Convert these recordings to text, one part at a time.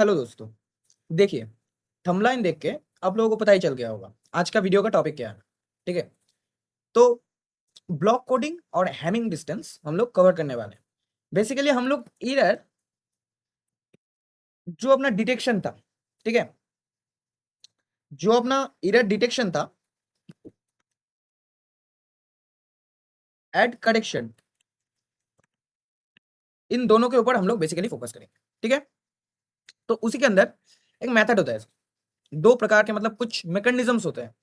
Hello दोस्तों। देखिए, थंबलाइन देख के आप लोगों को पता ही चल गया होगा आज का वीडियो का टॉपिक क्या है। ठीक है, तो ब्लॉक कोडिंग और हैमिंग डिस्टेंस हम लोग कवर करने वाले हैं। बेसिकली हम लोग एरर जो अपना डिटेक्शन था, ठीक है, जो अपना एरर डिटेक्शन था, एड करेक्शन, इन दोनों के ऊपर हम लोग बेसिकली फोकस करेंगे। ठीक है, तो उसी के अंदर एक मेथड होता है, दो प्रकार के मतलब कुछ मैकेनिज्म्स होते हैं,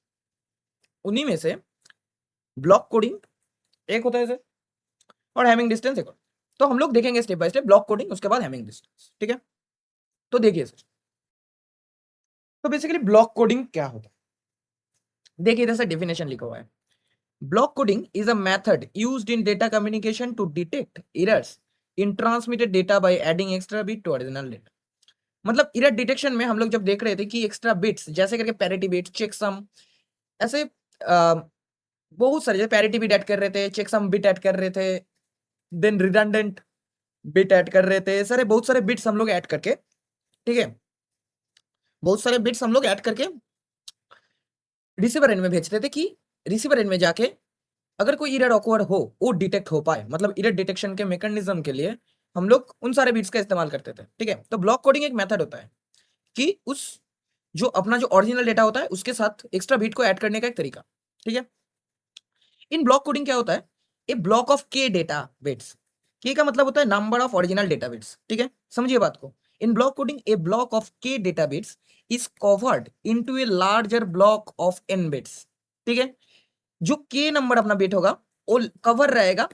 उन्हीं में से ब्लॉक कोडिंग एक होता है सर, और हैमिंग डिस्टेंस एक और। तो हम लोग देखेंगे step by step block coding, उसके बाद हैमिंग डिस्टेंस। ठीक है, तो देखिए सर, तो बेसिकली ब्लॉक कोडिंग क्या होता है, देखिए इधर से डेफिनेशन लिखा हुआ है। Block coding is a method used in data communication to detect errors in transmitted data by adding extra bit to original data. मतलब एरर डिटेक्शन में हम लोग जब देख रहे थे कि एक्स्ट्रा बिट्स जैसे करके पैरिटी बिट, चेकसम, ऐसे बहुत सारे, जैसे पैरिटी बिट ऐड कर रहे थे, चेकसम बिट ऐड कर रहे थे, देन रिडंडेंट बिट ऐड कर रहे थे, सारे बहुत सारे बिट्स हम लोग ऐड करके, ठीक है, बहुत सारे बिट्स हम लोग ऐड करके रिसीवर एंड में भेजते थे कि रिसीवर एंड में जाके अगर कोई एरर ऑकवर्ड हो वो डिटेक्ट हो पाए। मतलब एरर डिटेक्शन के मैकेनिज्म के लिए हम लोग उन सारे बिट्स का इस्तेमाल करते थे। ठीक है, तो ब्लॉक कोडिंग एक मेथड होता है कि उस जो अपना जो ओरिजिनल डेटा होता है उसके साथ एक्स्ट्रा बिट को ऐड करने का एक तरीका। ठीक है, इन ब्लॉक कोडिंग क्या होता है, a block of k data bits, k का मतलब होता है number of original data bits. ठीक है, समझिए बात को। In block coding a block of k data bits is covered into a larger block of n bits. ठीक है, जो के नंबर अपना बिट होगा वो कवर रहेगा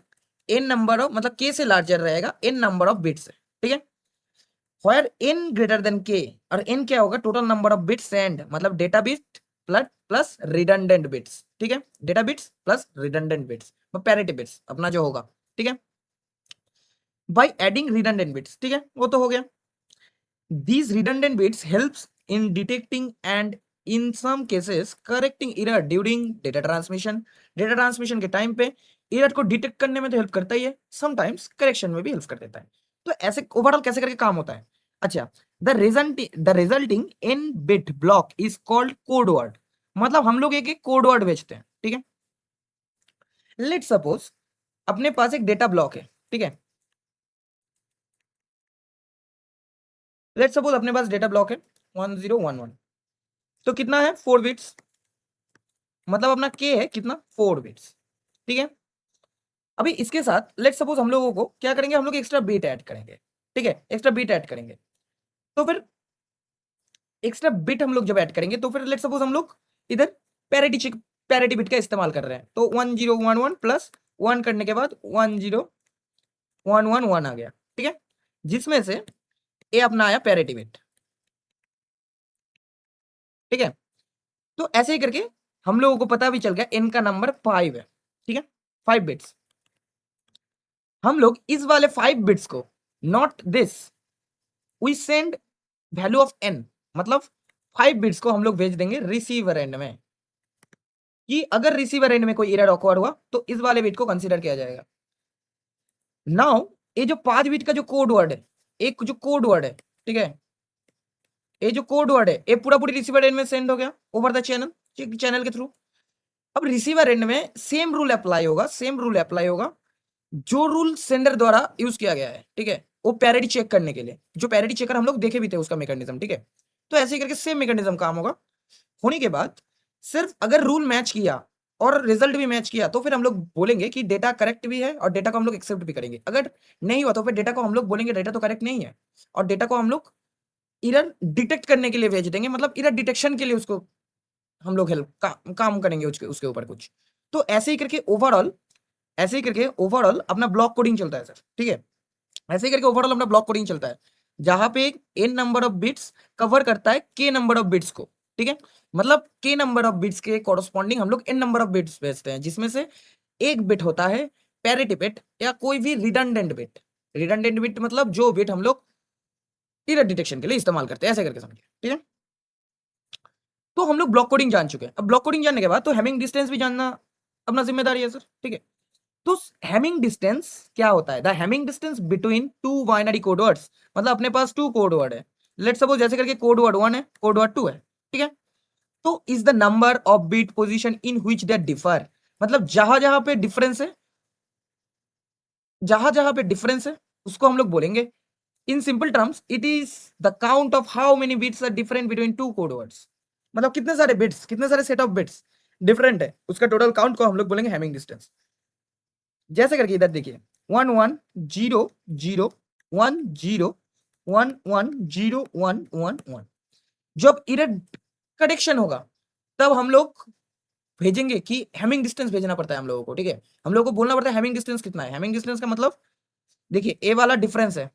एन नंबर ऑफ, मतलब के से लार्जर रहेगा एन नंबर ऑफ बिट्स। ठीक है, where n greater than k, और n क्या होगा, total number of bits and मतलब data bit plus plus redundant bits. ठीक है, data bits plus redundant bits, parity bits अपना जो होगा। ठीक है, बाय एडिंग रिडंडेंट बिट्स। ठीक है, वो तो हो गया। these redundant bits helps in detecting and in some cases correcting error during data transmission। Data transmission के टाइम पे एरर को डिटेक्ट करने में तो हेल्प करता ही है, समटाइम्स करेक्शन में भी हेल्प कर देता है। तो ऐसे ओवरऑल कैसे करके काम होता है। अच्छा, the resulting in bit block is called code word. मतलब हम लोग एक एक कोड वर्ड भेजते हैं। ठीक है, लेट सपोज अपने पास एक डेटा ब्लॉक है। ठीक है, लेट सपोज अपने पास डेटा ब्लॉक है 1011, तो कितना है 4 बिट्स, मतलब अपना के है कितना 4 बिट्स। ठीक है, अभी इसके साथ लेट सपोज हम लोगों को क्या करेंगे, हम लोग एक्स्ट्रा बिट ऐड करेंगे। ठीक है, एक्स्ट्रा बिट ऐड करेंगे, तो फिर एक्स्ट्रा बिट हम लोग जब ऐड करेंगे तो फिर लेट सपोज हम लोग इधर पैरिटी बिट का इस्तेमाल कर रहे हैं, तो 1011 प्लस 1 करने के बाद 10111 आ गया। ठीक है, जिसमें से ए अपना आया पैरिटी बिट। ठीक है, तो ऐसे ही करके हम लोगों को पता भी चल गया एन का नंबर 5 है। ठीक है, 5 बिट्स। हम लोग इस वाले 5 बिट्स को, not this, we send value of N, मतलब 5 बिट्स को हम लोग भेज देंगे रिसीवर एंड में, कि अगर रिसीवर एंड में कोई एरर ऑकवर्ड हुआ तो इस वाले बिट को कंसीडर किया जाएगा। नाउ ये जो 5 बिट का जो कोड वर्ड है, एक जो कोड वर्ड है, ठीक है, ये जो कोड वर्ड है ये पूरा पूरी रिसीवर एंड में सेंड हो गया ओवर द चैनल, चैनल के थ्रू। अब रिसीवर एंड में सेम रूल अप्लाई होगा, सेम रूल अप्लाई होगा जो रूल सेंडर द्वारा यूज किया गया है। ठीक है, वो पैरिटी चेक करने के लिए, जो पैरिटी चेकर हम लोग देखे भी थे उसका मैकेनिज्म। ठीक है, तो ऐसे ही करके सेम मैकेनिज्म काम होगा। होने के बाद सिर्फ अगर रूल मैच किया और रिजल्ट भी मैच किया तो फिर हम लोग बोलेंगे कि डेटा करेक्ट भी है और डेटा को हम लोग एक्सेप्ट भी करेंगे। अगर नहीं हुआ तो फिर डेटा को हम लोग बोलेंगे डेटा तो करेक्ट नहीं है, और डेटा को हम लोग एरर डिटेक्ट करने के लिए भेज देंगे, मतलब एरर डिटेक्शन के लिए उसको हम लोग हेल्प काम करेंगे उसके ऊपर कुछ। तो ऐसे ही करके ओवरऑल अपना ब्लॉक कोडिंग चलता है सर। ठीक है, ऐसे ही करके ओवरऑल अपना ब्लॉक कोडिंग चलता है, जहां पे N number of bits cover करता है के नंबर ऑफ बिट्स को। ठीक है, मतलब के नंबर ऑफ बिट्स के कोरस्पॉन्डिंग हम लोग एन नंबर ऑफ बिट्स भेजते हैं, जिसमें से एक बिट होता है पैरिटी बिट या कोई भी रिडंडेंट बिट। रिडंडेंट बिट मतलब जो बिट हम लोग एरर डिटेक्शन के लिए इस्तेमाल करते हैं, ऐसे करके समझिए। ठीक है, तो हम लोग ब्लॉक कोडिंग जान चुके हैं। अब ब्लॉक कोडिंग जानने के बाद तो हैमिंग डिस्टेंस भी जानना अपना जिम्मेदारी है सर। ठीक है, तो हैमिंग डिस्टेंस क्या होता है, the Hamming distance between two binary code words. मतलब अपने पास 2 कोड वर्ड है, लेट सपोज जैसे करके कोड वर्ड 1 है, कोड वर्ड 2 है, ठीक है। तो is the number of bit position in which they differ, मतलब जहां जहां पे डिफरेंस है, जहां जहां पे डिफरेंस है उसको हम लोग बोलेंगे in simple terms it is the count of how many bits are different between two code words, मतलब कितने सारे बिट्स, कितने सारे सेट ऑफ बिट्स डिफरेंट है, उसका टोटल काउंट को हम लोग बोलेंगे हैमिंग डिस्टेंस। जैसे करके इधर देखिए 1 1 0 0 1 0 1 1 0 1 1 1, जब इरर कनेक्शन होगा तब हम लोग भेजेंगे कि हैमिंग डिस्टेंस भेजना पड़ता है हम लोगों को, ठीक है। हम लोगों को बोलना पड़ता है हैमिंग डिस्टेंस कितना है। हैमिंग डिस्टेंस का मतलब देखिए ए वाला डिफरेंस है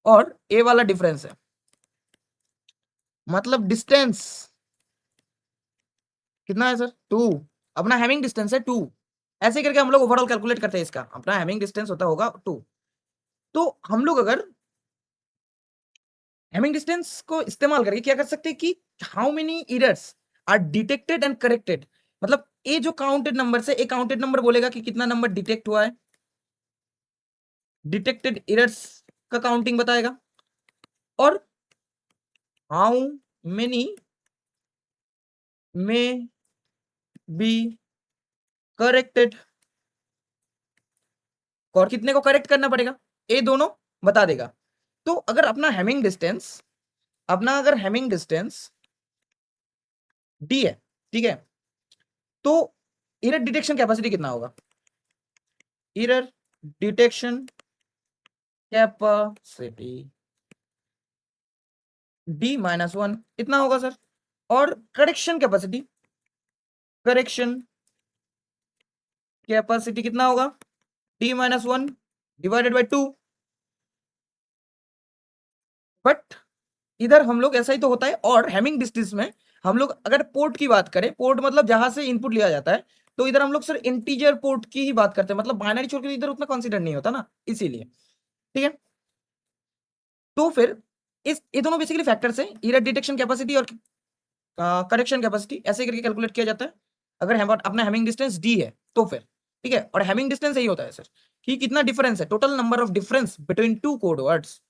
और ए वाला डिफरेंस है, मतलब डिस्टेंस कितना है सर 2, अपना हैमिंग डिस्टेंस है 2। ऐसे करके हम लोग ओवरऑल कैलकुलेट करते हैं, इसका अपना हैमिंग डिस्टेंस होता होगा 2। तो हम लोग अगर हैमिंग डिस्टेंस को इस्तेमाल करके क्या कर सकते हैं कि how many errors are detected and corrected, मतलब ए जो काउंटेड नंबर से, ए काउंटेड नंबर बोलेगा कि कितना नंबर डिटेक्ट हुआ है, डिटेक्टेड एरर्स का काउंटिंग बताएगा, और how many may be corrected, और कितने को करेक्ट करना पड़ेगा ए दोनों बता देगा। तो अगर अपना हैमिंग डिस्टेंस, अपना अगर हैमिंग डिस्टेंस डी है, ठीक है, तो एरर डिटेक्शन कैपेसिटी कितना होगा, एरर डिटेक्शन कैपेसिटी डी -1 इतना होगा सर। और करेक्शन कैपेसिटी, करेक्शन कैपेसिटी कितना होगा डी -1 डिवाइडेड बाय 2। बट इधर हम लोग ऐसा ही तो होता है, और हैमिंग डिस्टेंस में हम लोग अगर पोर्ट की बात करें, पोर्ट मतलब जहां से इनपुट लिया जाता है, तो इधर हम लोग सर इंटीजर पोर्ट की ही बात करते हैं, मतलब बाइनरी छोड़ के इधर उतना कंसीडर नहीं होता ना, इसीलिए, ठीक है। तो फिर इस ये दोनों बेसिकली फैक्टर्स हैं, एरर डिटेक्शन कैपेसिटी और करेक्शन कैपेसिटी, ऐसे करके कैलकुलेट किया जाता है अगर अपना हैमिंग डिस्टेंस डी है तो फिर, ठीक है। और हैमिंग डिस्टेंस यही होता है सर कि कितना डिफरेंस है, total number of difference between two code words,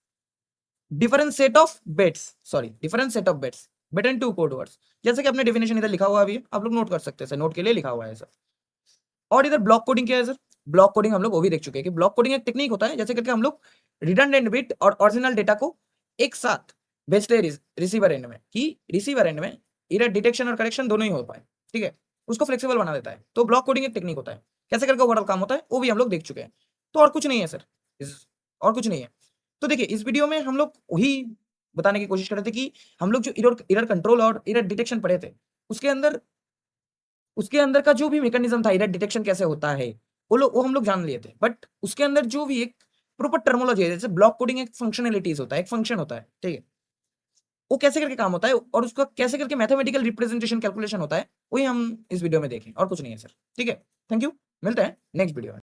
different set of bits, sorry different set of bits between two code words, जैसे कि अपने डेफिनेशन इधर लिखा हुआ है, आप लोग नोट कर सकते हैं सर, नोट के लिए लिखा हुआ है सर। और इधर ब्लॉक कोडिंग क्या है सर, ब्लॉक कोडिंग हम लोग वो भी देख चुके हैं कि ब्लॉक कोडिंग एक टेक्निक होता है, जैसे करके हम लोग रिडंडेंट बिट और ओरिजिनल डेटा को एक साथ भेजते हैं रिसीवर एंड में, कि रिसीवर एंड में एरर डिटेक्शन और करेक्शन दोनों ही हो पाए, ठीक है, उसको फ्लेक्सिबल बना देता है। तो ब्लॉक कोडिंग एक टेक्निक होता है, कैसे करके ओवरऑल काम होता है वो भी हम लोग देख चुके हैं। तो और कुछ नहीं है सर, और कुछ नहीं है। तो देखिए इस वीडियो में हम लोग वही बताने की कोशिश कर रहे थे कि हम लोग जो एरर कंट्रोल और एरर डिटेक्शन पढ़े थे, उसके अंदर का जो भी मैकेनिज्म था, एरर डिटेक्शन कैसे होता है, वो हम लोग जान लिए थे। बट उसके अंदर जो भी एक प्रॉपर टर्मिनोलॉजी है, जैसे ब्लॉक कोडिंग एक फंक्शनैलिटीज होता है, एक फंक्शन होता है, ठीक है, वो कैसे करके काम होता है और उसका कैसे करके मैथमेटिकल रिप्रेजेंटेशन कैलकुलेशन होता है, वही हम इस वीडियो में देखें, और कुछ नहीं है सर, ठीक है। थैंक यू, मिलते हैं नेक्स्ट वीडियो में।